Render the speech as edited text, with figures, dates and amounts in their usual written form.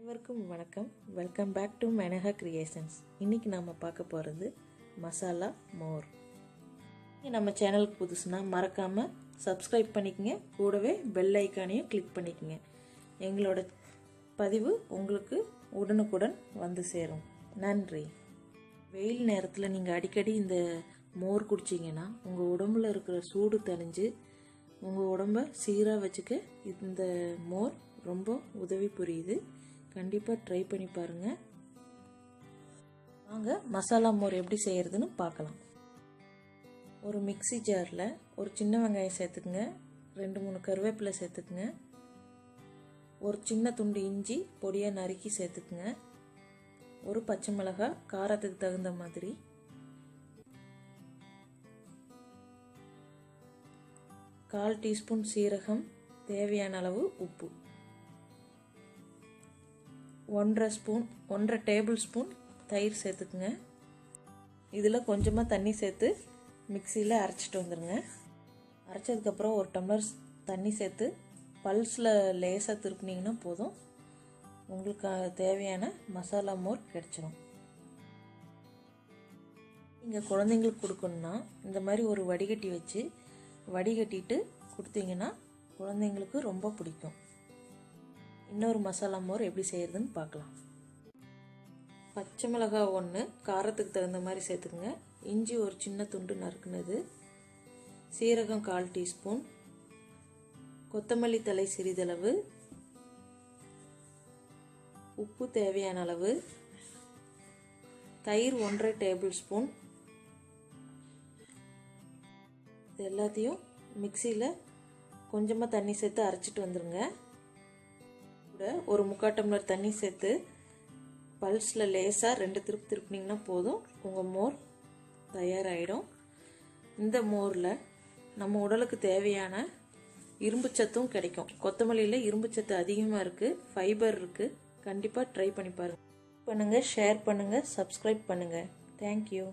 அனைவருக்கும் வணக்கம். Welcome back to Menaka Creations. இன்றைக்கி நாம் பார்க்க போகிறது மசாலா மோர். நம்ம சேனலுக்கு புதுசுனா மறக்காமல் சப்ஸ்கிரைப் பண்ணிக்கங்க, கூடவே பெல் ஐக்கானையும் கிளிக் பண்ணிக்கங்க. எங்களோட பதிவு உங்களுக்கு உடனுக்குடன் வந்து சேரும். நன்றி. வெயில் நேரத்தில் நீங்கள் அடிக்கடி இந்த மோர் குடிச்சிங்கன்னா உங்கள் உடம்புல இருக்கிற சூடு தணிஞ்சு உங்கள் உடம்ப சீராக வச்சுக்க இந்த மோர் ரொம்ப உதவி புரியுது. கண்டிப்பாக ட்ரை பண்ணி பாருங்கள். வாங்க மசாலா மோர் எப்படி செய்கிறதுன்னு பார்க்கலாம். ஒரு மிக்ஸி ஜாரில் ஒரு சின்ன வெங்காயம் சேர்த்துக்குங்க, 2-3 கருவேப்பிலை சேர்த்துக்குங்க, ஒரு சின்ன துண்டு இஞ்சி பொடியாக நறுக்கி சேர்த்துக்குங்க, ஒரு பச்சை மிளகாய் காரத்துக்கு தகுந்த மாதிரி, கால் டீஸ்பூன் சீரகம், தேவையான அளவு உப்பு, 1.5 டேபிள் ஸ்பூன் தயிர் சேர்த்துக்குங்க. இதில் கொஞ்சமாக தண்ணி சேர்த்து மிக்சியில் அரைச்சிட்டு வந்துடுங்க. அரைச்சதுக்கப்புறம் ஒரு டம்ளர் தண்ணி சேர்த்து பல்ஸில் லேசாக திருப்பினீங்கன்னா போதும், உங்களுக்கு தேவையான மசாலா மோர் கிடச்சிரும். நீங்கள் குழந்தைங்களுக்கு கொடுக்கணுன்னா இந்த மாதிரி ஒரு வடிகட்டி வச்சு வடிகட்டிட்டு கொடுத்தீங்கன்னா குழந்தைங்களுக்கு ரொம்ப பிடிக்கும். இன்னொரு மசாலா மோர் எப்படி செய்கிறதுன்னு பார்க்கலாம். பச்சை மிளகாய் 1 காரத்துக்கு தகுந்த மாதிரி சேர்த்துக்குங்க, இஞ்சி ஒரு சின்ன துண்டு நறுக்குனது, சீரகம் 1/4 டீஸ்பூன், கொத்தமல்லி தழை சிறிதளவு, உப்பு தேவையான அளவு, தயிர் 1.5 டேபிள் ஸ்பூன். இது எல்லாத்தையும் மிக்சியில் கொஞ்சமாக தண்ணி சேர்த்து அரைச்சிட்டு வந்துடுங்க. கூட ஒரு 3/4 டம்ளர் தண்ணி சேர்த்து பல்ஸில் லேசாக 2 திருப்பு திருப்பினீங்கன்னா போதும், உங்கள் மோர் தயாராகிடும். இந்த மோரில் நம்ம உடலுக்கு தேவையான இரும்பு சத்தும் கிடைக்கும். கொத்தமல்லியில் இரும்பு சத்து அதிகமாக இருக்குது, ஃபைபர் இருக்குது. கண்டிப்பாக ட்ரை பண்ணி பாருங்கள். ஷேர் பண்ணுங்கள், சப்ஸ்கிரைப் பண்ணுங்கள். தேங்க்யூ.